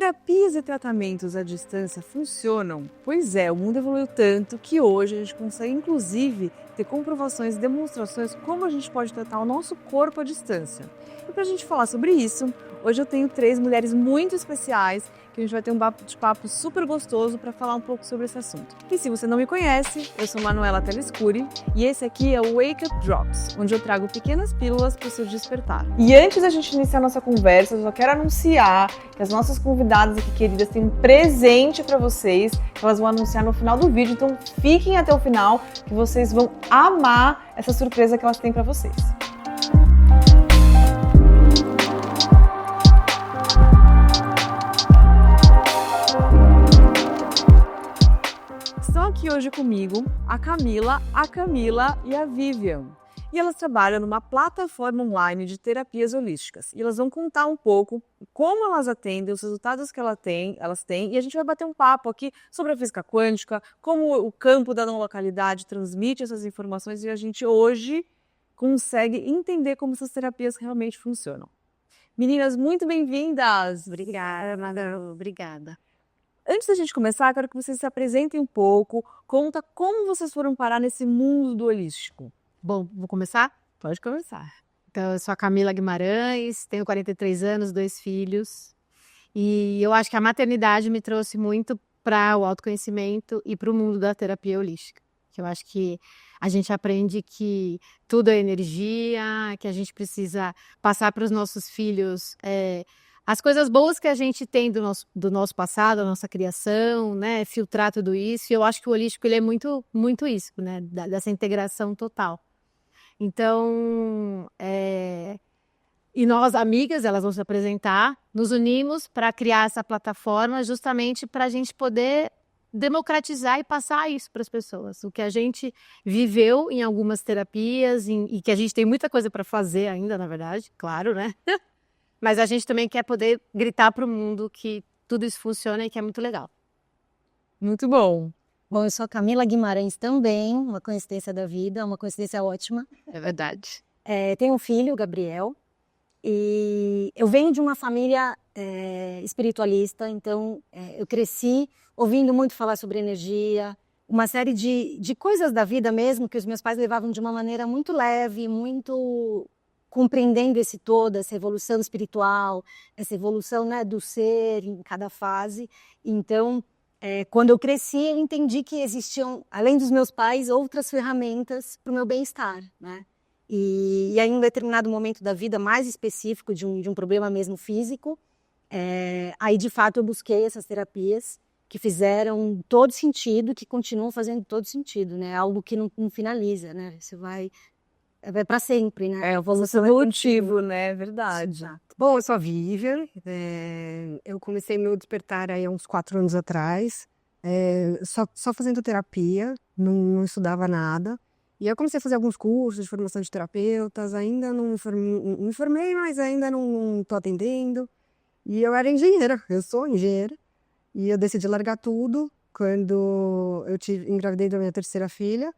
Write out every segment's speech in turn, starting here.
Terapias e tratamentos à distância funcionam? Pois é, o mundo evoluiu tanto que hoje a gente consegue, inclusive, ter comprovações e demonstrações como a gente pode tratar o nosso corpo à distância. E para a gente falar sobre isso, hoje eu tenho 3 mulheres muito especiais que a gente vai ter um bate-papo super gostoso para falar um pouco sobre esse assunto. E se você não me conhece, eu sou Manuela Telescuri e esse aqui é o Wake Up Drops, onde eu trago pequenas pílulas para o seu despertar. E antes da gente iniciar a nossa conversa, eu só quero anunciar que as nossas convidadas aqui queridas têm um presente para vocês, que elas vão anunciar no final do vídeo, então fiquem até o final que vocês vão amar essa surpresa que elas têm para vocês. Estão aqui hoje comigo a Camila e a Vivian. E elas trabalham numa plataforma online de terapias holísticas. E elas vão contar um pouco como elas atendem, os resultados que elas têm. E a gente vai bater um papo aqui sobre a física quântica, como o campo da não localidade transmite essas informações e a gente hoje consegue entender como essas terapias realmente funcionam. Meninas, muito bem-vindas! Obrigada, Manu. Obrigada. Antes da gente começar, quero que vocês se apresentem um pouco, conta como vocês foram parar nesse mundo do holístico. Bom, vou começar? Pode começar. Então, eu sou a Camila Guimarães, tenho 43 anos, 2 filhos. E eu acho que a maternidade me trouxe muito para o autoconhecimento e para o mundo da terapia holística. Que eu acho que a gente aprende que tudo é energia, que a gente precisa passar para os nossos filhos as coisas boas que a gente tem do nosso passado, da nossa criação, né? Filtrar tudo isso. E eu acho que o holístico ele é muito, muito isso, né? Dessa integração total. Então, e nós, amigas, elas vão se apresentar, nos unimos para criar essa plataforma justamente para a gente poder democratizar e passar isso para as pessoas. O que a gente viveu em algumas terapias e que a gente tem muita coisa para fazer ainda, na verdade, claro, né? Mas a gente também quer poder gritar para o mundo que tudo isso funciona e que é muito legal. Muito bom. Bom, eu sou a Camila Guimarães também, uma coincidência da vida, uma coincidência ótima. É verdade. Tenho um filho, o Gabriel, e eu venho de uma família espiritualista, então eu cresci ouvindo muito falar sobre energia, uma série de coisas da vida mesmo que os meus pais levavam de uma maneira muito leve, muito compreendendo esse todo, essa evolução espiritual, essa evolução, né, do ser em cada fase. Então, quando eu cresci, eu entendi que existiam, além dos meus pais, outras ferramentas para o meu bem-estar, né? E aí, em um determinado momento da vida, mais específico de um problema mesmo físico, aí, de fato, eu busquei essas terapias que fizeram todo sentido, que continuam fazendo todo sentido, né? Algo que não finaliza, né? Você vai... É para sempre, né? É um processo evolutivo, né? É verdade. Exato. Bom, eu sou a Vivian, eu comecei meu despertar aí há uns 4 anos atrás, só fazendo terapia, não estudava nada. E eu comecei a fazer alguns cursos de formação de terapeutas, ainda não me formei, mas ainda não estou atendendo. E eu era engenheira, eu sou engenheira, e eu decidi largar tudo quando eu engravidei da minha 3ª filha.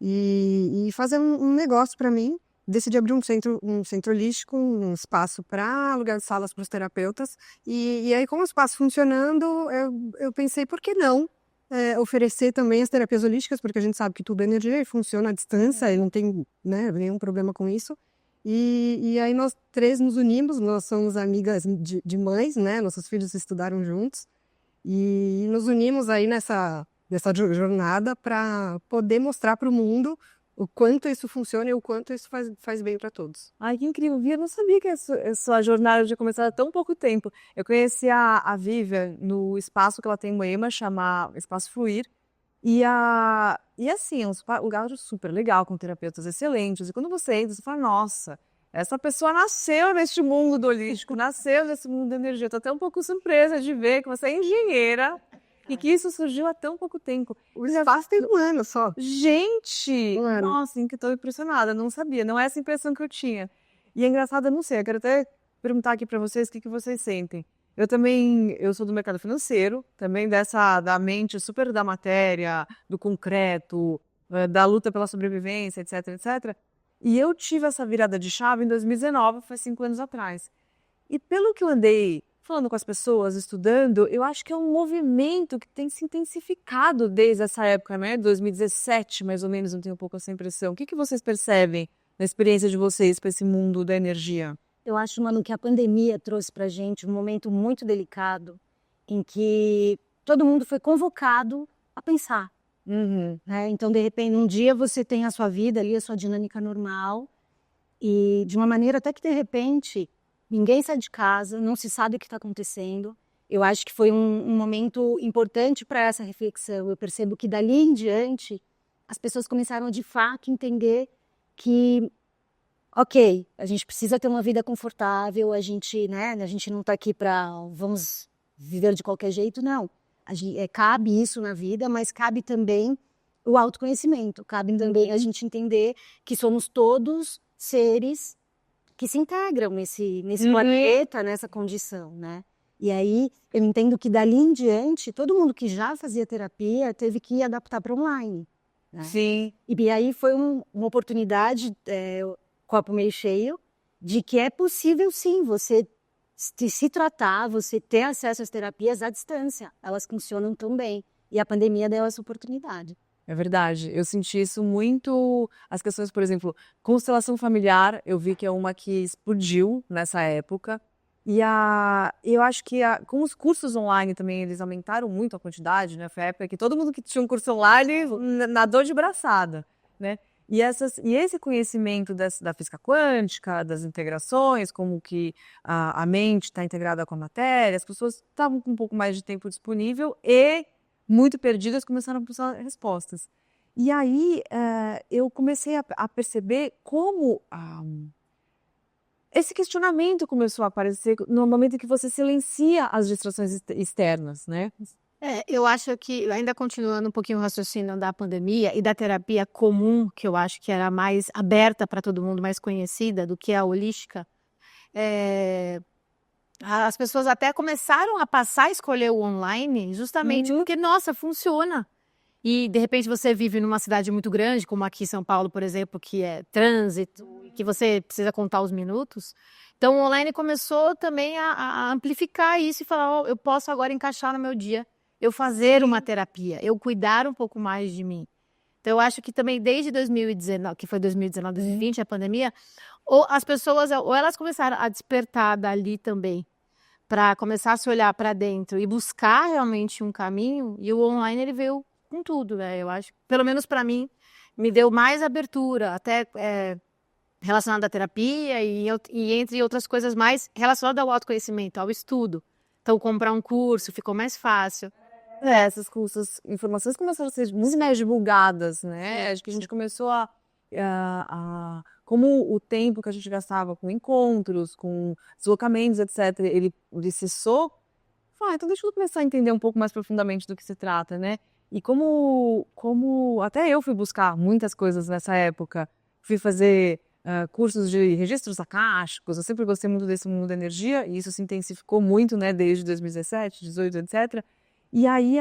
E fazer um negócio para mim, decidi abrir um centro holístico, um espaço para alugar salas para os terapeutas. E aí, com o espaço funcionando, eu pensei, por que não oferecer também as terapias holísticas, porque a gente sabe que tudo é energia e funciona à distância, e não tem, né, nenhum problema com isso. E aí nós 3 nos unimos, nós somos amigas de mães, né, nossos filhos estudaram juntos, e nos unimos aí nessa jornada para poder mostrar para o mundo o quanto isso funciona e o quanto isso faz bem para todos. Ai, que incrível. Via, eu não sabia que a sua jornada tinha começado há tão pouco tempo. Eu conheci a Vivian no espaço que ela tem em Moema, chama Espaço Fluir. E assim, é um lugar super legal, com terapeutas excelentes. E quando você entra, você fala, nossa, essa pessoa nasceu neste mundo do holístico, nasceu nesse mundo da energia. Estou até um pouco surpresa de ver que você é engenheira. E que isso surgiu há tão pouco tempo. O espaço tem 1 ano só. Gente! 1 ano. Nossa, que estou impressionada, não sabia, não é essa impressão que eu tinha. E é engraçado, eu não sei, eu quero até perguntar aqui para vocês o que vocês sentem. Eu sou do mercado financeiro, também da mente super da matéria, do concreto, da luta pela sobrevivência, etc, etc. E eu tive essa virada de chave em 2019, foi 5 anos atrás. E pelo que eu andei falando com as pessoas, estudando, eu acho que é um movimento que tem se intensificado desde essa época, né? 2017, mais ou menos, não tenho um pouco essa impressão. O que vocês percebem na experiência de vocês para esse mundo da energia? Eu acho, Manu, que a pandemia trouxe pra gente um momento muito delicado em que todo mundo foi convocado a pensar, né? Então, de repente, um dia você tem a sua vida ali, a sua dinâmica normal, e de uma maneira até que, de repente, ninguém sai de casa, não se sabe o que está acontecendo. Eu acho que foi um momento importante para essa reflexão. Eu percebo que dali em diante, as pessoas começaram de fato a entender que, ok, a gente precisa ter uma vida confortável, a gente não está aqui para vamos viver de qualquer jeito, não. Cabe isso na vida, mas cabe também o autoconhecimento, cabe também a gente entender que somos todos seres que se integram nesse planeta, nessa condição, né? E aí eu entendo que dali em diante, todo mundo que já fazia terapia teve que adaptar para online, né? Sim. E aí foi uma oportunidade, copo meio cheio, de que é possível sim você se tratar, você ter acesso às terapias à distância. Elas funcionam tão bem. E a pandemia deu essa oportunidade. É verdade. Eu senti isso muito. As questões, por exemplo, constelação familiar, eu vi que é uma que explodiu nessa época. E eu acho que com os cursos online também, eles aumentaram muito a quantidade, né? Foi a época que todo mundo que tinha um curso online nadou de braçada, né? E esse conhecimento da física quântica, das integrações, como que a mente está integrada com a matéria, as pessoas estavam com um pouco mais de tempo disponível e muito perdidas, começaram a buscar respostas. E aí eu comecei a perceber como esse questionamento começou a aparecer no momento em que você silencia as distrações externas, né? Eu acho que, ainda continuando um pouquinho o raciocínio da pandemia e da terapia comum, que eu acho que era mais aberta para todo mundo, mais conhecida do que a holística, as pessoas até começaram a passar a escolher o online justamente porque, nossa, funciona. E, de repente, você vive numa cidade muito grande, como aqui em São Paulo, por exemplo, que é trânsito, que você precisa contar os minutos. Então, o online começou também a amplificar isso e falar, eu posso agora encaixar no meu dia, eu fazer uma terapia, eu cuidar um pouco mais de mim. Então, eu acho que também desde 2019, que foi 2019, 2020, a pandemia, ou as pessoas, ou elas começaram a despertar dali também, para começar a se olhar para dentro e buscar realmente um caminho, e o online ele veio com tudo, né? Eu acho, pelo menos para mim, me deu mais abertura, até relacionada à terapia e entre outras coisas mais relacionadas ao autoconhecimento, ao estudo. Então, comprar um curso ficou mais fácil. Essas informações começaram a ser muito mais divulgadas, né? Acho que a gente começou como o tempo que a gente gastava com encontros, com deslocamentos, etc., ele cessou. Então deixa eu começar a entender um pouco mais profundamente do que se trata, né? E como até eu fui buscar muitas coisas nessa época, fui fazer cursos de registros akáshicos, eu sempre gostei muito desse mundo da energia, e isso se intensificou muito, né, desde 2017, 2018, etc., e aí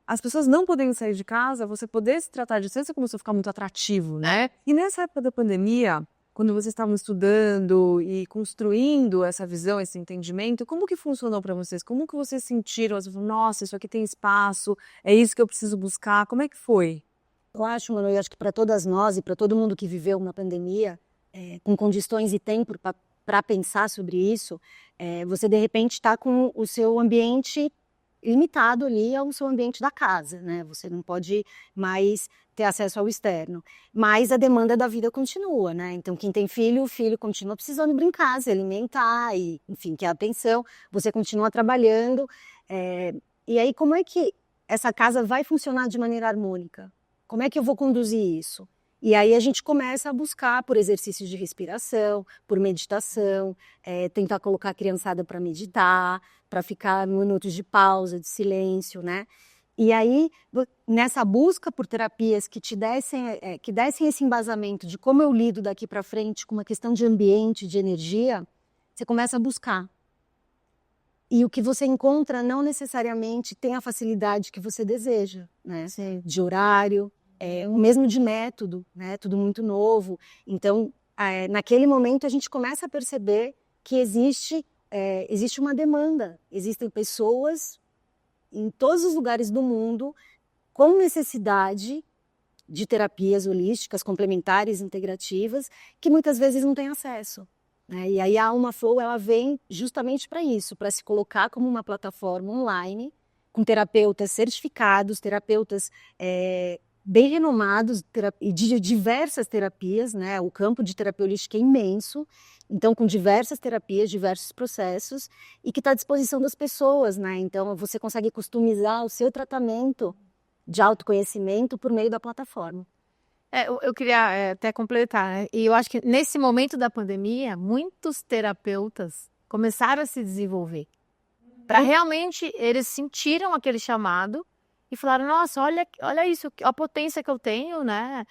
as pessoas não podendo sair de casa, você poder se tratar de distância começou a ficar muito atrativo, né? E nessa época da pandemia, quando vocês estavam estudando e construindo essa visão, esse entendimento, como que funcionou para vocês? Como que vocês sentiram? Vocês falaram, nossa, isso aqui tem espaço, é isso que eu preciso buscar. Como é que foi? Eu acho, Manu, que para todas nós e para todo mundo que viveu uma pandemia, com condições e tempo para pensar sobre isso, você de repente está com o seu ambiente limitado ali ao seu ambiente da casa, né? Você não pode mais ter acesso ao externo, mas a demanda da vida continua, né? Então, quem tem filho, o filho continua precisando brincar, se alimentar, e, enfim, que é a atenção, você continua trabalhando, e aí como é que essa casa vai funcionar de maneira harmônica? Como é que eu vou conduzir isso? E aí a gente começa a buscar por exercícios de respiração, por meditação, tentar colocar a criançada para meditar, para ficar minutos de pausa, de silêncio, né? E aí, nessa busca por terapias que te dessem esse embasamento de como eu lido daqui para frente com uma questão de ambiente, de energia, você começa a buscar. E o que você encontra não necessariamente tem a facilidade que você deseja, né? Sim. De horário, o mesmo de método, né? Tudo muito novo. Então, naquele momento a gente começa a perceber que existe existe uma demanda, existem pessoas em todos os lugares do mundo com necessidade de terapias holísticas, complementares, integrativas, que muitas vezes não têm acesso, né? E aí a Alma Flow, ela vem justamente para isso, para se colocar como uma plataforma online, com terapeutas certificados, terapeutas bem renomados, e de diversas terapias, né? O campo de terapia holística é imenso, então com diversas terapias, diversos processos, e que está à disposição das pessoas, né? Então você consegue customizar o seu tratamento de autoconhecimento por meio da plataforma. Eu queria até completar, né? E eu acho que nesse momento da pandemia, muitos terapeutas começaram a se desenvolver. Para realmente eles sentiram aquele chamado e falaram, nossa, olha isso, a potência que eu tenho, né?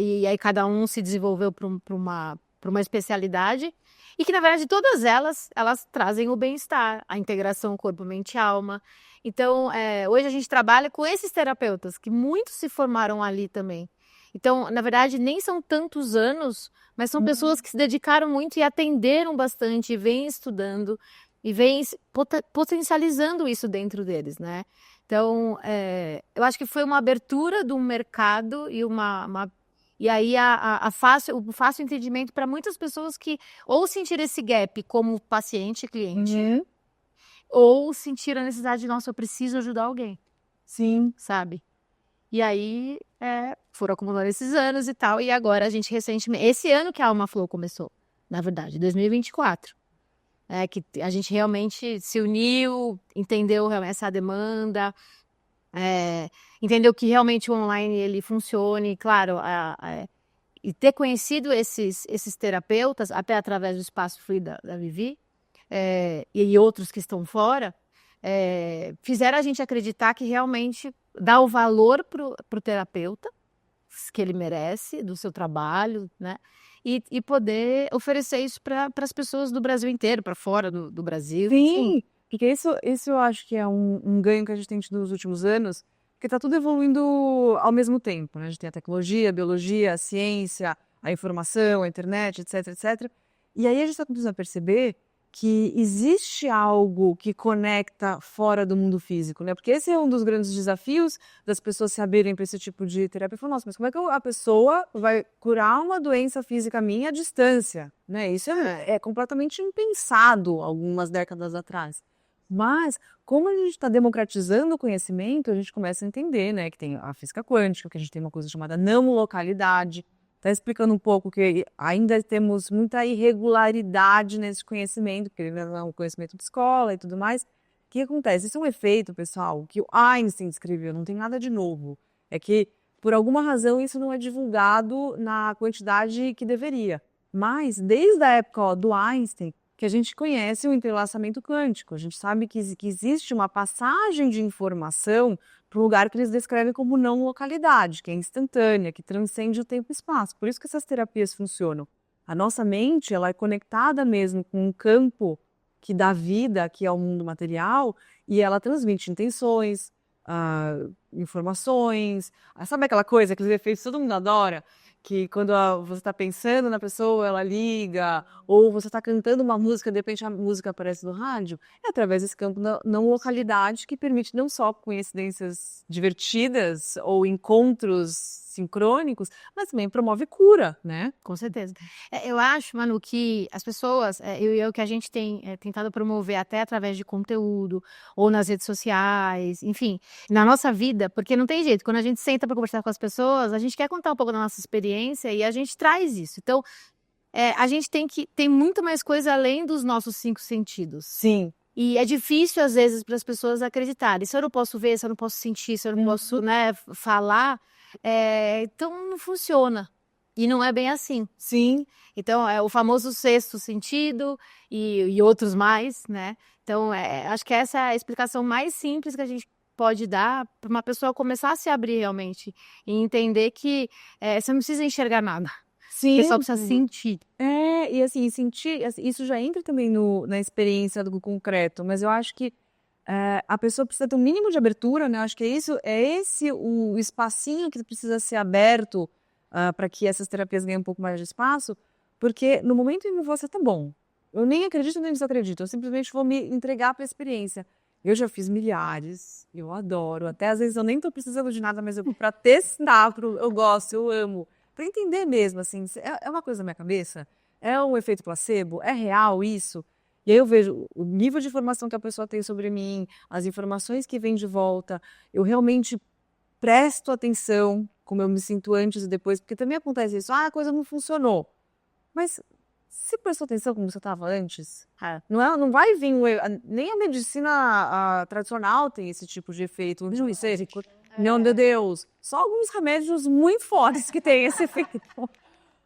E aí cada um se desenvolveu para uma especialidade. E que, na verdade, todas elas trazem o bem-estar, a integração corpo, mente e alma. Então, hoje a gente trabalha com esses terapeutas, que muitos se formaram ali também. Então, na verdade, nem são tantos anos, mas são pessoas que se dedicaram muito e atenderam bastante, e vêm estudando, e vêm potencializando isso dentro deles, né? Então, eu acho que foi uma abertura do mercado e e aí o fácil entendimento para muitas pessoas que ou sentir esse gap como paciente, cliente, ou sentir a necessidade de, nossa, eu preciso ajudar alguém. Sim. Sabe? E aí foram acumulando esses anos e tal, e agora a gente recentemente, esse ano que a Alma Flow começou, na verdade, 2024. Que a gente realmente se uniu, entendeu essa demanda, entendeu que realmente o online ele funcione, claro, e ter conhecido esses terapeutas, até através do Espaço Free da Vivi, e outros que estão fora, fizeram a gente acreditar que realmente dá o valor pro terapeuta que ele merece, do seu trabalho, né? E poder oferecer isso para as pessoas do Brasil inteiro, para fora do Brasil. Sim, porque isso eu acho que é um ganho que a gente tem tido nos últimos anos, porque está tudo evoluindo ao mesmo tempo, né? A gente tem a tecnologia, a biologia, a ciência, a informação, a internet, etc, etc. E aí a gente está começando a perceber que existe algo que conecta fora do mundo físico, né? Porque esse é um dos grandes desafios das pessoas se abrirem para esse tipo de terapia. Falam, nossa, mas como é que a pessoa vai curar uma doença física minha à distância, né? Isso é completamente impensado algumas décadas atrás. Mas, como a gente está democratizando o conhecimento, a gente começa a entender, né, que tem a física quântica, que a gente tem uma coisa chamada não localidade. Está explicando um pouco que ainda temos muita irregularidade nesse conhecimento, porque ele não é um conhecimento de escola e tudo mais. O que acontece? Isso é um efeito, pessoal, que o Einstein descreveu, não tem nada de novo. É que, por alguma razão, isso não é divulgado na quantidade que deveria. Mas, desde a época do Einstein, que a gente conhece o entrelaçamento quântico, a gente sabe que existe uma passagem de informação para um lugar que eles descrevem como não localidade, que é instantânea, que transcende o tempo e espaço. Por isso que essas terapias funcionam. A nossa mente, ela é conectada mesmo com um campo que dá vida aqui ao mundo material e ela transmite intenções, informações. Sabe aquela coisa, aqueles efeitos que todo mundo adora? Que quando você está pensando na pessoa, ela liga, ou você está cantando uma música, de repente a música aparece no rádio, é através desse campo da não localidade que permite não só coincidências divertidas ou encontros sincrônicos, mas também promove cura, né? Com certeza. Eu acho, Manu, que as pessoas, o que a gente tem tentado promover até através de conteúdo, ou nas redes sociais, enfim, na nossa vida, porque não tem jeito, quando a gente senta para conversar com as pessoas, a gente quer contar um pouco da nossa experiência e a gente traz isso. Então, a gente tem muito mais coisa além dos nossos 5 sentidos. Sim. E é difícil, às vezes, para as pessoas acreditarem. Se eu não posso ver, se eu não posso sentir, se eu não posso, né, falar, então não funciona. E não é bem assim. Sim. Então, é o famoso sexto sentido e outros mais, né? Então, acho que essa é a explicação mais simples que a gente pode dar para uma pessoa começar a se abrir realmente e entender que você não precisa enxergar nada. Sim. Você só precisa sentir. E assim, sentir, isso já entra também na experiência do concreto, mas eu acho que a pessoa precisa ter um mínimo de abertura, né? Eu acho que é esse o espacinho que precisa ser aberto para que essas terapias ganhem um pouco mais de espaço, porque no momento em que você tá bom, Eu nem acredito nem desacredito, eu simplesmente vou me entregar para a experiência. Eu já fiz milhares, eu adoro. Até às vezes eu nem tô precisando de nada, mas eu vou para testar, eu gosto, eu amo. Para entender mesmo, assim, é uma coisa na minha cabeça? É um efeito placebo? É real isso? E aí eu vejo o nível de informação que a pessoa tem sobre mim, as informações que vêm de volta. Eu realmente presto atenção como eu me sinto antes e depois, porque também acontece isso. Ah, a coisa não funcionou. Mas você prestou atenção como você estava antes? Não vai vir. Nem a medicina tradicional tem esse tipo de efeito. Não sei. Meu Deus. Só alguns remédios muito fortes que têm esse efeito.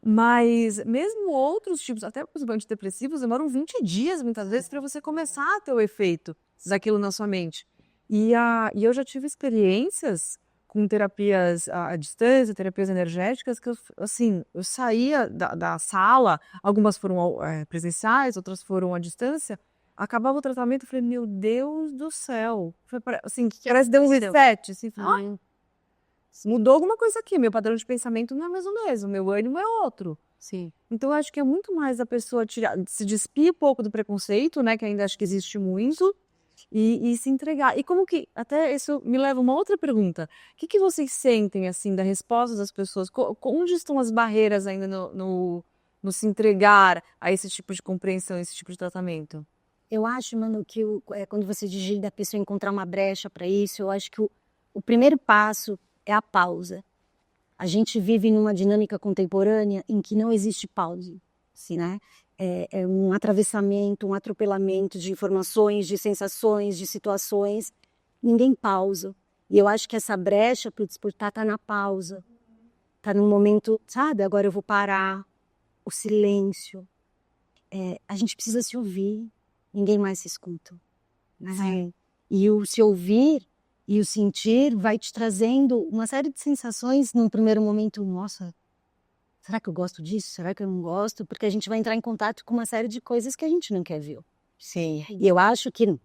Mas mesmo outros tipos, até por exemplo, antidepressivos, demoram 20 dias muitas vezes para você começar a ter o efeito daquilo na sua mente. E eu já tive experiências com terapias à distância, terapias energéticas, que eu saía da sala, algumas foram presenciais, outras foram à distância, acabava o tratamento, eu falei, meu Deus do céu. Foi, assim, parece que deu um reset, assim, mudou alguma coisa aqui, meu padrão de pensamento não é mais o mesmo, meu ânimo é outro. Sim. Então, eu acho que é muito mais a pessoa se despir um pouco do preconceito, né, que ainda acho que existe muito, e se entregar. E como que, até isso me leva a uma outra pergunta, o que vocês sentem, assim, da resposta das pessoas? Onde estão as barreiras ainda no se entregar a esse tipo de compreensão, esse tipo de tratamento? Eu acho, Manu, que quando você diz da pessoa encontrar uma brecha para isso, eu acho que o primeiro passo é a pausa. A gente vive numa dinâmica contemporânea em que não existe pausa, assim, né? É um atravessamento, um atropelamento de informações, de sensações, de situações. Ninguém pausa. E eu acho que essa brecha para o despertar está na pausa. Está no momento, sabe? Agora eu vou parar. O silêncio. A gente precisa se ouvir. Ninguém mais se escuta. Né? E o se ouvir e o sentir vai te trazendo uma série de sensações num primeiro momento. Nossa, será que eu gosto disso? Será que eu não gosto? Porque a gente vai entrar em contato com uma série de coisas que a gente não quer ver. Sim. E eu acho que,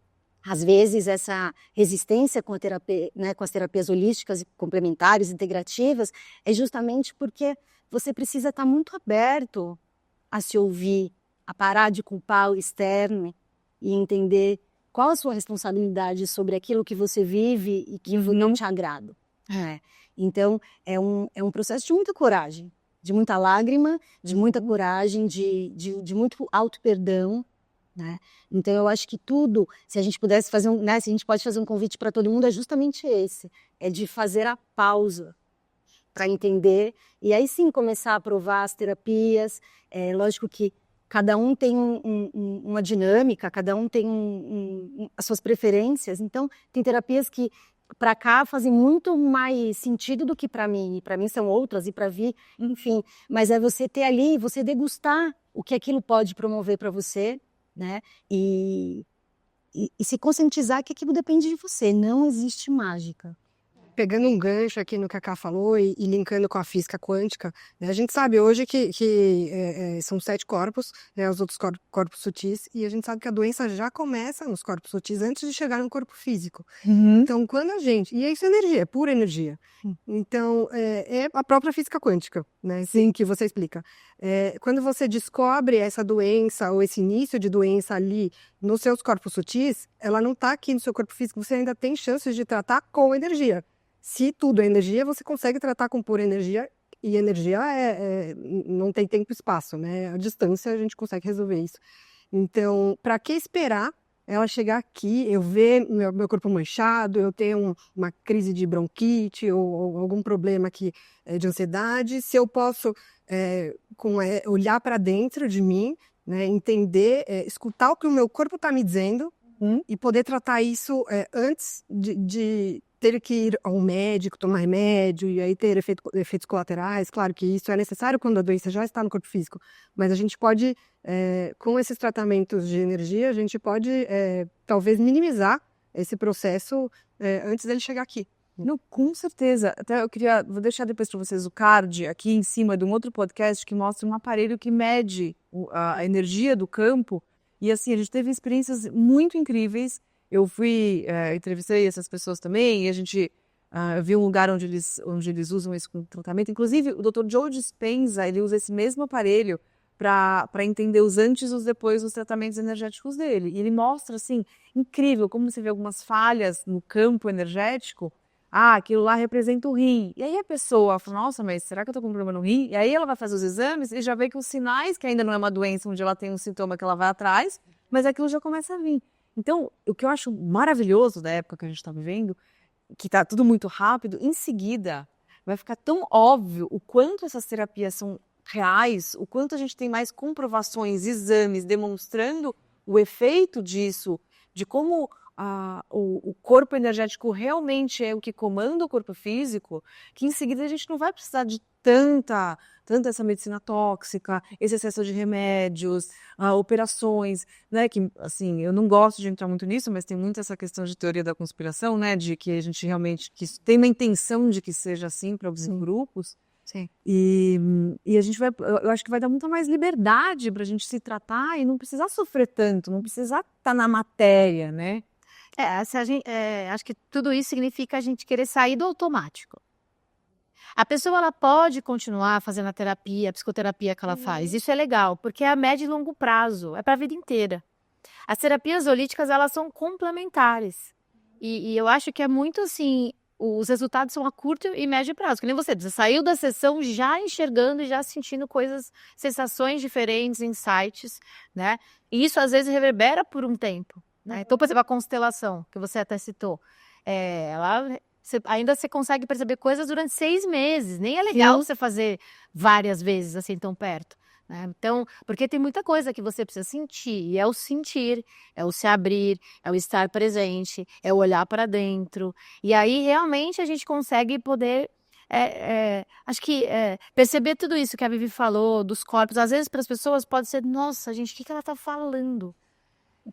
às vezes, essa resistência com a terapia, né, com as terapias holísticas e complementares, integrativas, é justamente porque você precisa estar muito aberto a se ouvir, a parar de culpar o externo e entender qual a sua responsabilidade sobre aquilo que você vive e que não te agrada. Então, é um processo de muita coragem, de muita lágrima, de muita coragem, de muito auto-perdão. Né? Então, eu acho que tudo, se a gente pudesse fazer se a gente pode fazer um convite para todo mundo, é justamente esse, é de fazer a pausa para entender e aí sim começar a provar as terapias. Lógico que cada um tem uma dinâmica, cada um tem as suas preferências. Então, tem terapias que para cá fazem muito mais sentido do que para mim. E para mim são outras, e para vir, enfim. Mas é você ter ali, você degustar o que aquilo pode promover para você, né? E se conscientizar que aquilo depende de você, não existe mágica. Pegando um gancho aqui no que a Ká falou e linkando com a física quântica, né, a gente sabe hoje que são 7 corpos, né, os outros corpos sutis, e a gente sabe que a doença já começa nos corpos sutis antes de chegar no corpo físico. Então, quando a gente... E isso é energia, é pura energia. Então, é a própria física quântica, né, sim, que você explica. Quando você descobre essa doença ou esse início de doença ali nos seus corpos sutis, ela não está aqui no seu corpo físico, você ainda tem chances de tratar com energia. Se tudo é energia, você consegue tratar com pura energia, e energia não tem tempo e espaço, né? A distância a gente consegue resolver isso. Então, para que esperar ela chegar aqui, eu ver meu corpo manchado, eu ter uma crise de bronquite ou algum problema aqui de ansiedade, se eu posso olhar para dentro de mim, né, entender, escutar o que o meu corpo está me dizendo e poder tratar isso antes de ter que ir ao médico, tomar remédio e aí ter efeitos colaterais. Claro que isso é necessário quando a doença já está no corpo físico, mas a gente pode, com esses tratamentos de energia, a gente pode talvez minimizar esse processo antes dele chegar aqui. Não, com certeza. Até vou deixar depois para vocês o card aqui em cima de um outro podcast que mostra um aparelho que mede a energia do campo. E assim, a gente teve experiências muito incríveis. Eu entrevistei essas pessoas também, e a gente viu um lugar onde eles usam esse tratamento. Inclusive, o Dr. Joe Dispenza, ele usa esse mesmo aparelho para entender os antes e os depois dos tratamentos energéticos dele. E ele mostra, assim, incrível, como você vê algumas falhas no campo energético. Aquilo lá representa o rim. E aí a pessoa fala, nossa, mas será que eu tô com problema no rim? E aí ela vai fazer os exames e já vê que os sinais, que ainda não é uma doença onde ela tem um sintoma que ela vai atrás, mas aquilo já começa a vir. Então, o que eu acho maravilhoso da época que a gente está vivendo, que tá tudo muito rápido, em seguida vai ficar tão óbvio o quanto essas terapias são reais, o quanto a gente tem mais comprovações, exames demonstrando o efeito disso, de como o corpo energético realmente é o que comanda o corpo físico, que em seguida a gente não vai precisar de tanta essa medicina tóxica, esse excesso de remédios, operações, né, que, assim, eu não gosto de entrar muito nisso, mas tem muito essa questão de teoria da conspiração, né, de que a gente realmente que tem uma intenção de que seja assim para alguns grupos. Sim. E a gente eu acho que vai dar muita mais liberdade para a gente se tratar e não precisar sofrer tanto, não precisar estar na matéria, né? Acho que tudo isso significa a gente querer sair do automático. A pessoa ela pode continuar fazendo a terapia, a psicoterapia que ela faz. Isso é legal, porque é a médio e longo prazo, é para a vida inteira. As terapias holísticas, elas são complementares. E eu acho que é muito assim, os resultados são a curto e médio prazo. Que nem você saiu da sessão já enxergando e já sentindo coisas, sensações diferentes, insights, né? E isso às vezes reverbera por um tempo. Né? Então, por exemplo, a constelação, que você até citou, ainda você consegue perceber coisas durante 6 meses. Nem é legal você fazer várias vezes assim tão perto. Né? Então, porque tem muita coisa que você precisa sentir. E é o sentir, é o se abrir, é o estar presente, é o olhar para dentro. E aí, realmente, a gente consegue poder... acho que perceber tudo isso que a Vivi falou, dos corpos. Às vezes, para as pessoas, pode ser, nossa, gente, o que ela está falando?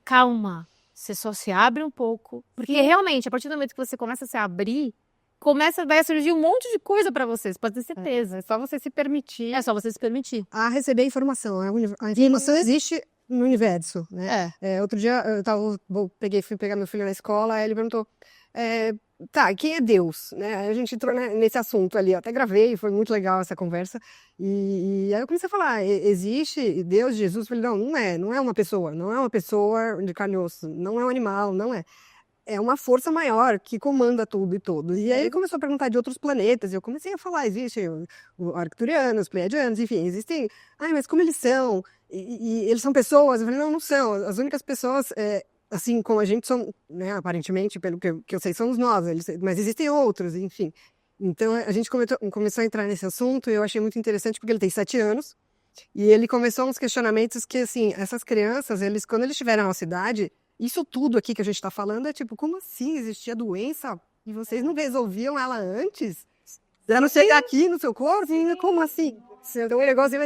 Calma. Você só se abre um pouco. Porque realmente, a partir do momento que você começa a se abrir, vai surgir um monte de coisa para vocês, pode ter certeza. É só você se permitir. É só você se permitir. A receber informação. A informação existe no universo, né? Outro dia eu fui pegar meu filho na escola, aí ele perguntou, quem é Deus? Né? Aí a gente entrou nesse assunto ali, eu até gravei, foi muito legal essa conversa. E aí eu comecei a falar, existe Deus, Jesus? Eu falei, não é uma pessoa, não é uma pessoa de carne e osso, não é um animal, não é. É uma força maior que comanda tudo e todos. E aí ele começou a perguntar de outros planetas, e eu comecei a falar, existem os arcturianos, os pleiadianos, enfim, existem... mas como eles são? E eles são pessoas? Eu falei, não são. As únicas pessoas, assim como a gente são, né, aparentemente, pelo que eu sei, somos nós, mas existem outros, enfim. Então a gente começou a entrar nesse assunto, e eu achei muito interessante, porque ele tem 7 anos, e ele começou uns questionamentos que, assim, essas crianças, quando eles tiveram a nossa idade... Isso tudo aqui que a gente está falando é tipo, como assim existia doença e vocês não resolviam ela antes? Já não chegar aqui no seu corpo? Como assim? Então o negócio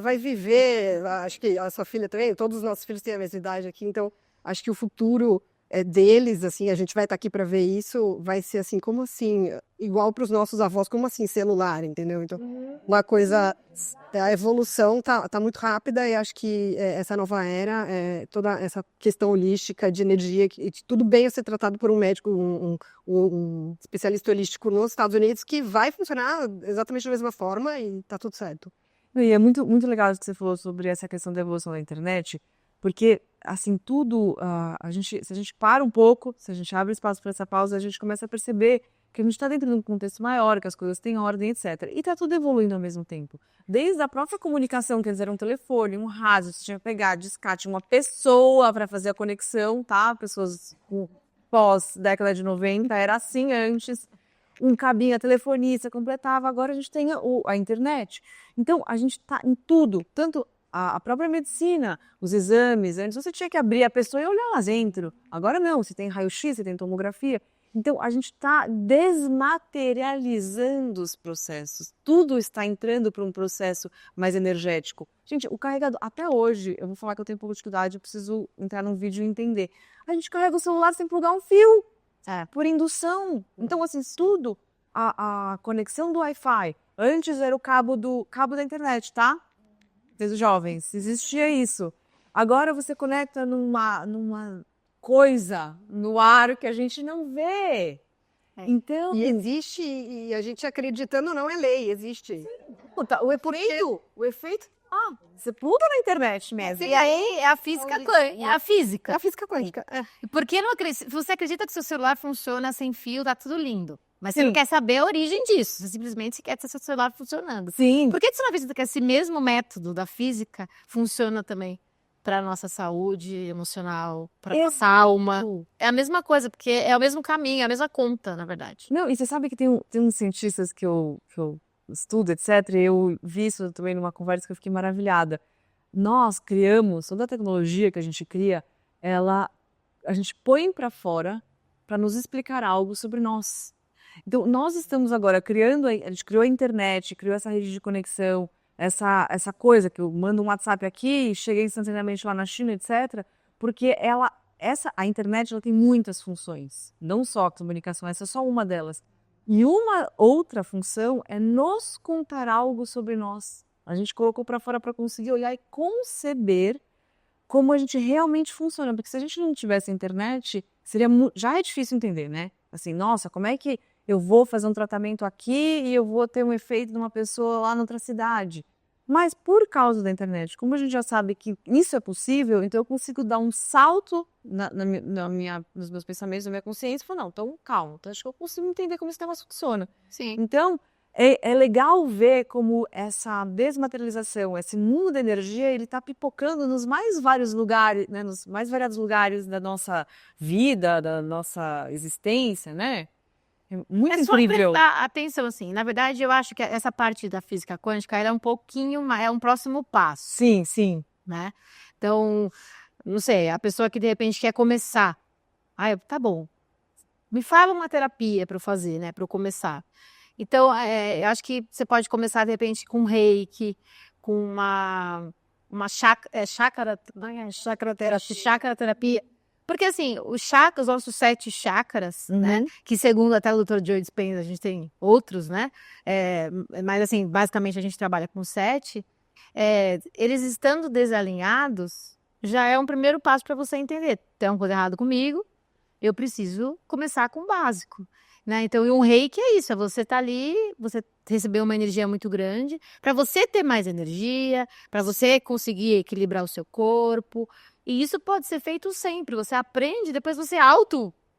vai viver, acho que a sua filha também, todos os nossos filhos têm a mesma idade aqui, então acho que o futuro deles, assim, a gente vai estar aqui para ver isso, vai ser assim, como assim? Igual para os nossos avós, como assim celular, entendeu? Então, uma coisa, a evolução tá muito rápida e acho que essa nova era, toda essa questão holística de energia, tudo bem ser tratado por um médico, um especialista holístico nos Estados Unidos, que vai funcionar exatamente da mesma forma e tá tudo certo. E é muito, muito legal o que você falou sobre essa questão da evolução da internet, porque, assim, tudo, se a gente para um pouco, se a gente abre espaço para essa pausa, a gente começa a perceber que a gente está dentro de um contexto maior, que as coisas têm ordem, etc. E está tudo evoluindo ao mesmo tempo. Desde a própria comunicação, quer dizer, um telefone, um rádio, você tinha que pegar, discate, uma pessoa para fazer a conexão, tá? Pessoas pós-década de 90, era assim antes. Um cabinho, a telefonista completava, agora a gente tem a internet. Então, a gente está em tudo, tanto a própria medicina, os exames, antes você tinha que abrir a pessoa e olhar lá dentro. Agora não, você tem raio-x, você tem tomografia. Então, a gente está desmaterializando os processos. Tudo está entrando para um processo mais energético. Gente, o carregador, até hoje, eu vou falar que eu tenho pouca dificuldade, eu preciso entrar num vídeo e entender. A gente carrega o celular sem plugar um fio, por indução. Então, assim, tudo, a conexão do Wi-Fi, antes era o cabo da internet, tá? Desde os jovens, existia isso. Agora você conecta numa coisa no ar que a gente não vê. Então... E existe, e a gente acreditando não é lei, existe. O efeito Você pula na internet mesmo. E aí é a física quântica. É a física. É a física quântica. Porque você acredita que seu celular funciona sem fio, tá tudo lindo. Mas você Sim. não quer saber a origem disso. Você simplesmente quer ter seu celular funcionando. Sim. Por que você não acredita que esse mesmo método da física funciona também para nossa saúde emocional, para nossa alma? É a mesma coisa, porque é o mesmo caminho, é a mesma conta, na verdade. Não, e você sabe que tem uns cientistas que eu estudo, etc. E eu vi isso também numa conversa que eu fiquei maravilhada. Nós criamos, toda a tecnologia que a gente cria, a gente põe para fora para nos explicar algo sobre nós. Então, nós estamos agora criando, a gente criou a internet, criou essa rede de conexão, essa coisa que eu mando um WhatsApp aqui, cheguei instantaneamente lá na China, etc. Porque a internet ela tem muitas funções, não só a comunicação, essa é só uma delas. E uma outra função é nos contar algo sobre nós. A gente colocou para fora para conseguir olhar e conceber como a gente realmente funciona. Porque se a gente não tivesse internet, já é difícil entender, né? Assim, nossa, como é que eu vou fazer um tratamento aqui e eu vou ter um efeito numa pessoa lá noutra cidade? Mas por causa da internet, como a gente já sabe que isso é possível, então eu consigo dar um salto nos meus pensamentos, na minha consciência e falar, não, então calma, então acho que eu consigo entender como esse negócio funciona. Sim. Então, é legal ver como essa desmaterialização, esse mundo da energia, ele está pipocando nos mais vários lugares, né, nos mais variados lugares da nossa vida, da nossa existência, né? É muito É só incrível. prestar atenção, assim. Na verdade, eu acho que essa parte da física quântica ela é um pouquinho, é um próximo passo, Sim, sim. né? Então, não sei, a pessoa que de repente quer começar. Tá bom. Me fala uma terapia para eu fazer, né? Para eu começar. Então, eu acho que você pode começar, de repente, com reiki, com uma chakra terapia. Porque, assim, os nossos 7 chakras, né? Que, segundo até o Dr. Joe Dispenza, a gente tem outros, né? Mas, assim, basicamente a gente trabalha com 7. Eles estando desalinhados, já é um primeiro passo para você entender. Tem uma coisa errada comigo, eu preciso começar com o básico. Né? Então, e um reiki é isso, você tá ali, você recebeu uma energia muito grande, para você ter mais energia, para você conseguir equilibrar o seu corpo, e isso pode ser feito sempre, você aprende, depois você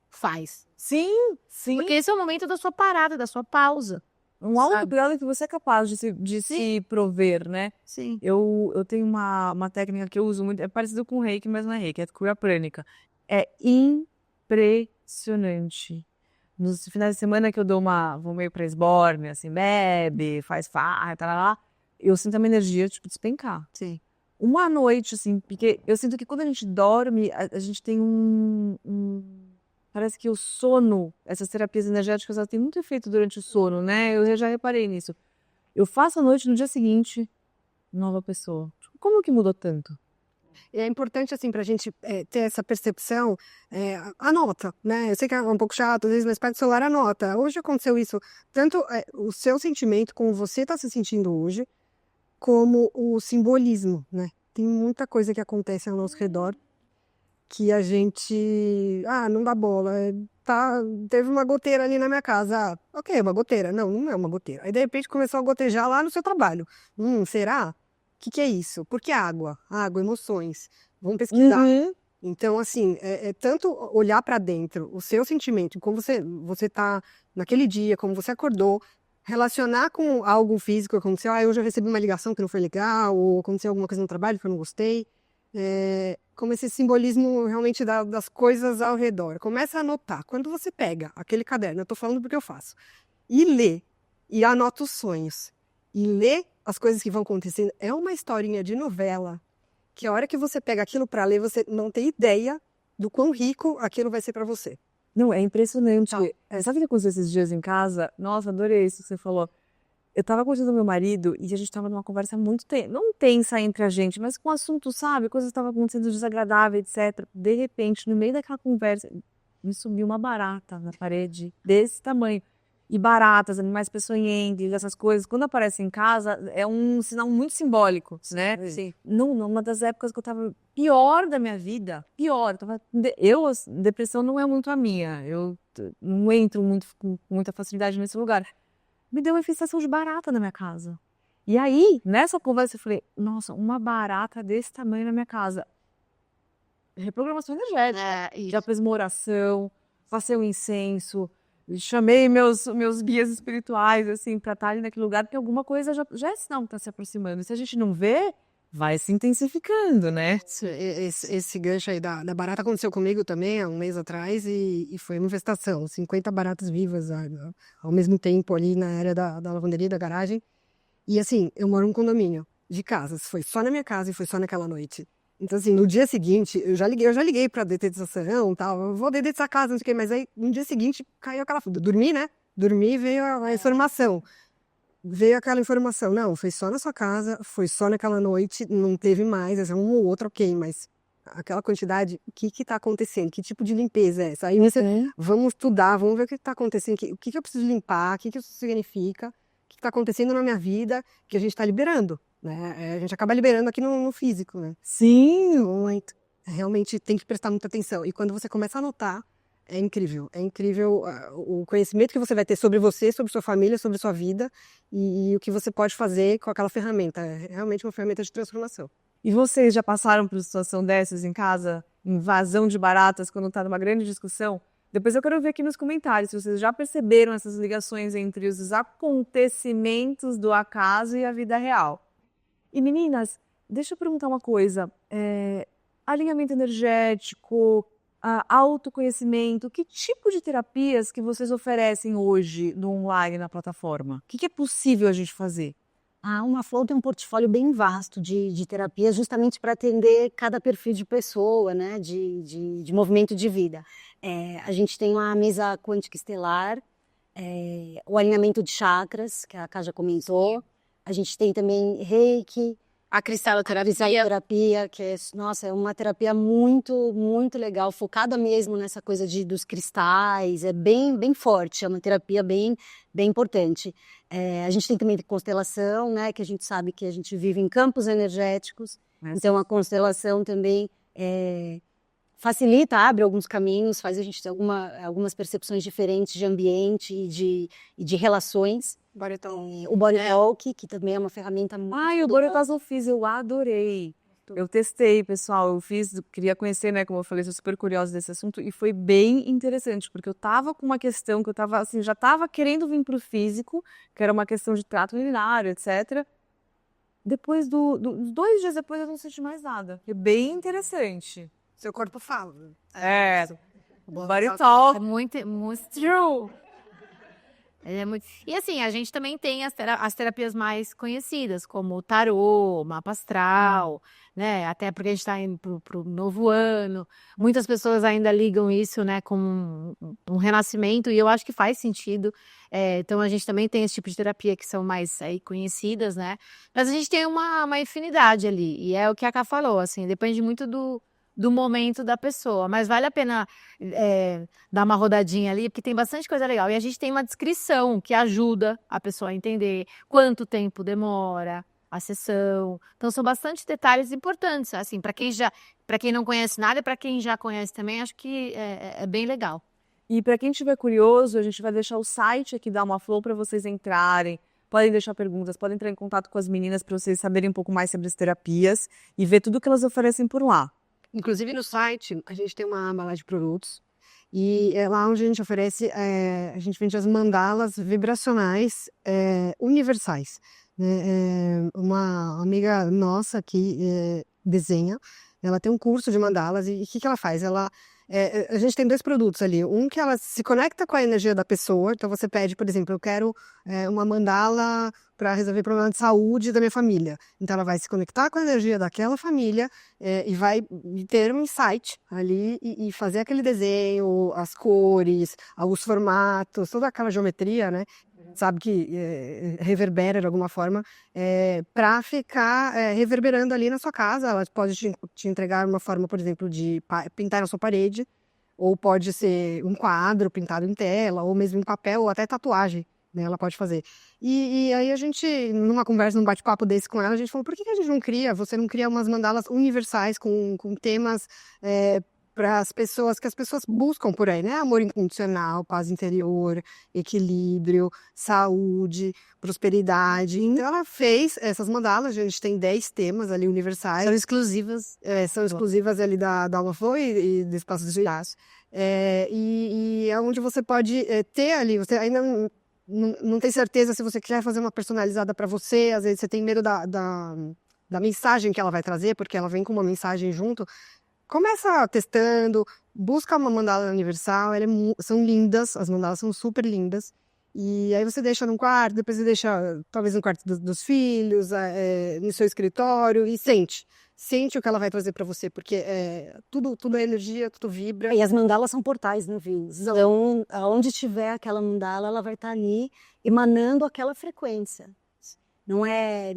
faz. Sim, sim. Porque esse é o momento da sua parada, da sua pausa. Um autocuidado que você é capaz de se prover, né? Sim. Eu tenho uma técnica que eu uso muito, é parecido com reiki, mas não é reiki, é cura prânica. É impressionante. Nos finais de semana que eu vou meio pra esborne, assim, bebe, faz farra, lá, eu sinto a minha energia, tipo, despencar. Sim. Uma noite, assim, porque eu sinto que quando a gente dorme, a gente tem parece que o sono, essas terapias energéticas, elas têm muito efeito durante o sono, né? Eu já reparei nisso. Eu faço a noite, no dia seguinte, nova pessoa. Como que mudou tanto? É importante, assim, pra gente ter essa percepção, anota, né? Eu sei que é um pouco chato, às vezes, mas pega o celular, anota. Hoje aconteceu isso, tanto o seu sentimento, como você tá se sentindo hoje, como o simbolismo, né? Tem muita coisa que acontece ao nosso redor que a gente, não dá bola, teve uma goteira ali na minha casa, ok, uma goteira, não é uma goteira. Aí, de repente, começou a gotejar lá no seu trabalho. Será? O que é isso? Por que água? Água, emoções. Vamos pesquisar. Então, assim, tanto olhar para dentro, o seu sentimento, como você tá naquele dia, como você acordou, relacionar com algo físico que aconteceu. Eu já recebi uma ligação que não foi legal, ou aconteceu alguma coisa no trabalho que eu não gostei. Como esse simbolismo realmente das coisas ao redor. Começa a anotar. Quando você pega aquele caderno, eu tô falando porque eu faço, e lê, e anota os sonhos, e lê as coisas que vão acontecendo, é uma historinha de novela, que a hora que você pega aquilo para ler, você não tem ideia do quão rico aquilo vai ser para você. Não, é impressionante. Sabe o que aconteceu esses dias em casa? Nossa, adorei isso que você falou. Eu tava conversando com meu marido e a gente tava numa conversa muito não tensa entre a gente, mas com assunto, sabe? Coisas estavam acontecendo desagradáveis, etc. De repente, no meio daquela conversa, me subiu uma barata na parede desse tamanho. E baratas, animais peçonhentos, essas coisas, quando aparece em casa, é um sinal muito simbólico, né? Sim. Numa das épocas que eu tava pior da minha vida, pior. Depressão não é muito a minha, eu não entro com muita facilidade nesse lugar. Me deu uma infestação de barata na minha casa. E aí, nessa conversa, eu falei, nossa, uma barata desse tamanho na minha casa. Reprogramação energética. Já fiz uma oração, passei um incenso, chamei meus guias espirituais, assim, pra estarem naquele lugar, porque alguma coisa já é sinal que tá se aproximando. E se a gente não vê, vai se intensificando, né? Esse gancho aí da barata aconteceu comigo também há um mês atrás e foi uma infestação. 50 baratas vivas ao mesmo tempo ali na área da lavanderia, da garagem. E assim, eu moro num condomínio de casas. Foi só na minha casa e foi só naquela noite. Então, assim, no dia seguinte, eu já liguei pra detetização e tal. Eu vou dedetizar a casa, não sei o quê. Mas aí, no dia seguinte, caiu aquela... Dormi, né? Dormi e veio a informação. Veio aquela informação. Não, foi só na sua casa, foi só naquela noite, não teve mais. Essa um ou outro, ok. Mas aquela quantidade, o que tá acontecendo? Que tipo de limpeza é essa? Aí vamos estudar, vamos ver o que tá acontecendo. O que eu preciso limpar? O que isso significa? O que está acontecendo na minha vida que a gente está liberando, né? A gente acaba liberando aqui no físico, né? Sim, Muito. Realmente tem que prestar muita atenção. E quando você começa a notar, é incrível. É incrível o conhecimento que você vai ter sobre você, sobre sua família, sobre sua vida e o que você pode fazer com aquela ferramenta. É realmente uma ferramenta de transformação. E vocês já passaram por situação dessas em casa? Invasão de baratas quando tá numa grande discussão? Depois eu quero ver aqui nos comentários se vocês já perceberam essas ligações entre os acontecimentos do acaso e a vida real. E meninas, deixa eu perguntar uma coisa. Alinhamento energético, autoconhecimento, que tipo de terapias que vocês oferecem hoje no online, na plataforma? O que é possível a gente fazer? A Uma Flow tem um portfólio bem vasto de terapias, justamente para atender cada perfil de pessoa, né, de movimento de vida. A gente tem uma mesa quântica estelar, o alinhamento de chakras, que a Ká já comentou. A gente tem também Reiki, A cristaloterapia. terapia, que é uma terapia muito, muito legal, focada mesmo nessa coisa dos cristais, é bem forte, é uma terapia bem importante. A gente tem também constelação, né, que a gente sabe que a gente vive em campos energéticos, então a constelação também facilita, abre alguns caminhos, faz a gente ter algumas percepções diferentes de ambiente e de relações. O Body Talk, que também é uma ferramenta muito... O Body Talk eu fiz, eu adorei. Eu testei, pessoal, eu fiz, queria conhecer, né, como eu falei, sou super curiosa desse assunto, e foi bem interessante, porque eu tava com uma questão que eu tava, assim, já tava querendo vir pro físico, que era uma questão de trato urinário, etc. Depois 2 dias depois eu não senti mais nada. É bem interessante. Seu corpo fala. Body Talk. É muito true. E assim, a gente também tem as terapias mais conhecidas, como o tarô, mapa astral, né? Até porque a gente está indo pro novo ano. Muitas pessoas ainda ligam isso, né, com um renascimento, e eu acho que faz sentido. Então a gente também tem esse tipo de terapia que são mais aí conhecidas, né? Mas a gente tem uma infinidade ali, e é o que a Ká falou, assim, depende muito do momento da pessoa, mas vale a pena dar uma rodadinha ali, porque tem bastante coisa legal. E a gente tem uma descrição que ajuda a pessoa a entender quanto tempo demora a sessão. Então são bastante detalhes importantes, assim, para quem não conhece nada e para quem já conhece também, acho que é bem legal. E para quem estiver curioso, a gente vai deixar o site aqui da Uma Flow para vocês entrarem. Podem deixar perguntas, podem entrar em contato com as meninas para vocês saberem um pouco mais sobre as terapias e ver tudo que elas oferecem por lá. Inclusive no site, a gente tem uma aba lá de produtos e é lá onde a gente oferece, a gente vende as mandalas vibracionais universais. Né? Uma amiga nossa que desenha, ela tem um curso de mandalas e o que ela faz? A gente tem 2 produtos ali, um que ela se conecta com a energia da pessoa, então você pede, por exemplo, eu quero uma mandala para resolver problema de saúde da minha família, então ela vai se conectar com a energia daquela família e vai ter um insight ali e fazer aquele desenho, as cores, os formatos, toda aquela geometria, né? Sabe que reverbera de alguma forma, para ficar reverberando ali na sua casa. Ela pode te entregar uma forma, por exemplo, de pintar na sua parede, ou pode ser um quadro pintado em tela, ou mesmo em papel, ou até tatuagem, né? Ela pode fazer. E aí a gente, numa conversa, num bate-papo desse com ela, a gente falou, por que a gente não cria, você não cria umas mandalas universais com temas para as pessoas que as pessoas buscam por aí, né? Amor incondicional, paz interior, equilíbrio, saúde, prosperidade. Então ela fez essas mandalas, a gente tem 10 temas ali universais. São exclusivas. São exclusivas ali da Alma Flow e do Espaço do Espaço. E é onde você pode ter ali, você ainda não tem certeza se você quer fazer uma personalizada para você, às vezes você tem medo da mensagem que ela vai trazer, porque ela vem com uma mensagem junto. Começa testando, busca uma mandala universal, são lindas, as mandalas são super lindas. E aí você deixa num quarto, depois você deixa talvez no quarto dos filhos, no seu escritório e sente o que ela vai trazer para você, porque tudo é energia, tudo vibra. E as mandalas são portais, né, Viu? Então, aonde tiver aquela mandala, ela vai estar ali emanando aquela frequência. Não é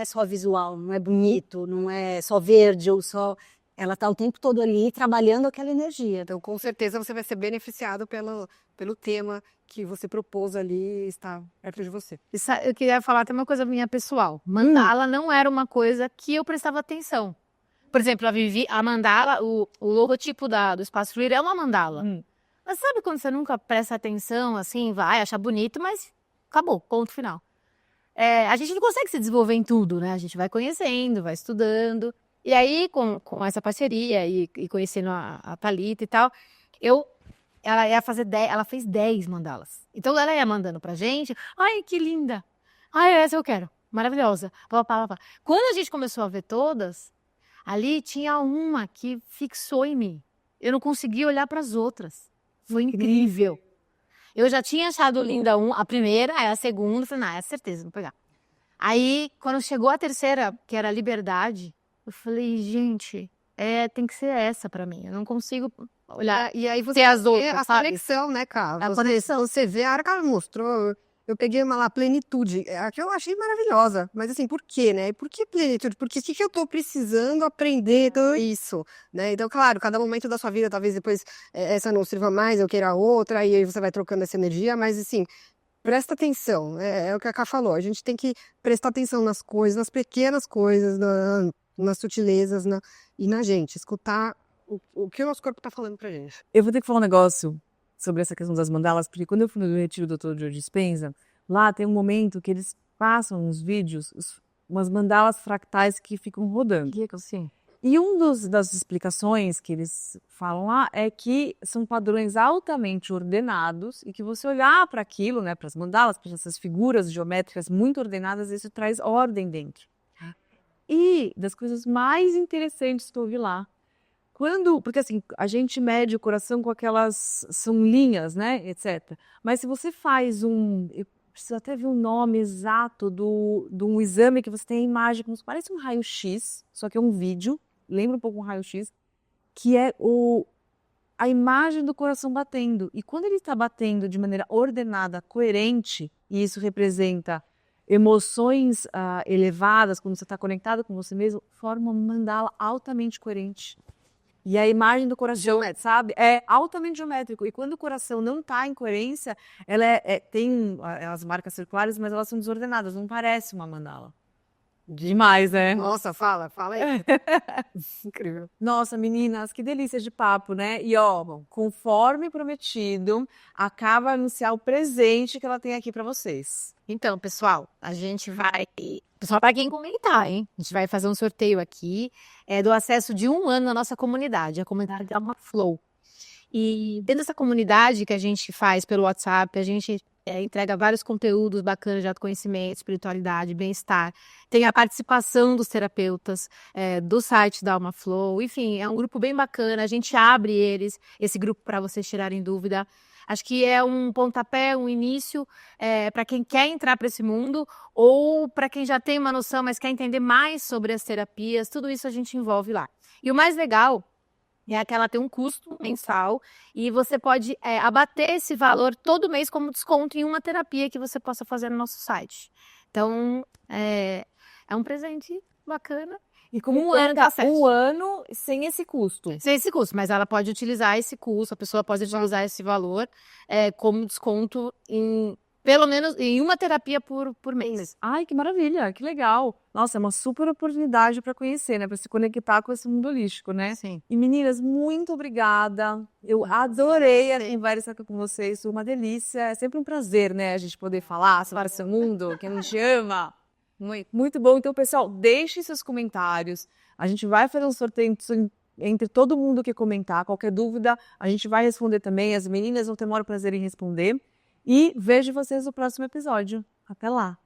só visual, não é bonito, não é só verde ou só... Ela está o tempo todo ali trabalhando aquela energia. Então, com certeza, você vai ser beneficiado pelo tema que você propôs ali estar perto de você. Eu queria falar até uma coisa minha pessoal. Mandala não era uma coisa que eu prestava atenção. Por exemplo, a mandala, o logotipo do Espaço Fluir é uma mandala. Mas sabe quando você nunca presta atenção, assim, vai achar bonito, mas acabou, ponto final. A gente não consegue se desenvolver em tudo, né? A gente vai conhecendo, vai estudando. E aí, com essa parceria e conhecendo a Thalita e tal, ela fez 10 mandalas. Então, ela ia mandando pra gente. Ai, que linda! Ai, essa eu quero. Maravilhosa. Quando a gente começou a ver todas, ali tinha uma que fixou em mim. Eu não conseguia olhar para as outras. Foi incrível. Eu já tinha achado linda a primeira, aí a segunda, falei, não, é certeza, vou pegar. Aí, quando chegou a terceira, que era a Liberdade, eu falei, gente, tem que ser essa pra mim. Eu não consigo olhar E aí você as outras, a sabe? conexão, né, cara? A conexão. Você vê a hora que ela mostrou. Eu peguei uma lá, plenitude. Que eu achei maravilhosa. Mas assim, por quê, né? Por que plenitude? Porque o que eu tô precisando aprender tudo isso, né? Então, claro, cada momento da sua vida, talvez depois essa não sirva mais, eu queira outra, e aí você vai trocando essa energia, mas assim, presta atenção. É o que a Ká falou. A gente tem que prestar atenção nas coisas, nas pequenas coisas, nas sutilezas e na gente. Escutar o que o nosso corpo tá falando pra gente. Eu vou ter que falar um negócio sobre essa questão das mandalas, porque quando eu fui no retiro do Dr. Joe Dispenza, lá tem um momento que eles passam uns vídeos, umas mandalas fractais que ficam rodando. Sim. E das explicações que eles falam lá é que são padrões altamente ordenados e que você olhar para aquilo, né, para as mandalas, para essas figuras geométricas muito ordenadas, isso traz ordem dentro. E das coisas mais interessantes que eu vi lá, porque assim, a gente mede o coração com são linhas, né, etc. Mas se você faz eu preciso até ver o nome exato de um exame que você tem a imagem, como se parece um raio-x, só que é um vídeo, lembra um pouco um raio-x, que é a imagem do coração batendo. E quando ele está batendo de maneira ordenada, coerente, e isso representa emoções elevadas, quando você está conectado com você mesmo, forma uma mandala altamente coerente. E a imagem do coração, sabe, é altamente geométrico. E quando o coração não está em coerência, ela tem as marcas circulares, mas elas são desordenadas, não parece uma mandala. Demais, né? Nossa, fala aí. Incrível. Nossa, meninas, que delícia de papo, né? E ó, conforme prometido, acaba anunciar o presente que ela tem aqui para vocês. Então, pessoal, a gente vai... Pessoal, para quem comentar, hein? A gente vai fazer um sorteio aqui do acesso de 1 ano na nossa comunidade, a comunidade Alma Flow. E dentro dessa comunidade que a gente faz pelo WhatsApp, a gente entrega vários conteúdos bacanas de autoconhecimento, espiritualidade, bem-estar. Tem a participação dos terapeutas do site da Alma Flow. Enfim, é um grupo bem bacana. A gente abre esse grupo para vocês tirarem dúvida. Acho que é um pontapé, um início para quem quer entrar para esse mundo ou para quem já tem uma noção, mas quer entender mais sobre as terapias. Tudo isso a gente envolve lá. E o mais legal é que ela tem um custo mensal e você pode abater esse valor todo mês como desconto em uma terapia que você possa fazer no nosso site. Então, é um presente bacana. E como um ano sem esse custo. Sem esse custo, mas ela pode utilizar esse custo, a pessoa pode utilizar esse valor como desconto pelo menos em uma terapia por mês. Ai, que maravilha, que legal. Nossa, é uma super oportunidade para conhecer, né? Para se conectar com esse mundo holístico, né? Sim. E meninas, muito obrigada. Eu adorei a conversa com vocês, foi uma delícia. É sempre um prazer, né? A gente poder falar sobre esse mundo que a gente ama. Muito bom. Então, pessoal, deixem seus comentários. A gente vai fazer um sorteio entre todo mundo que comentar. Qualquer dúvida, a gente vai responder também. As meninas vão ter o maior prazer em responder. E vejo vocês no próximo episódio. Até lá!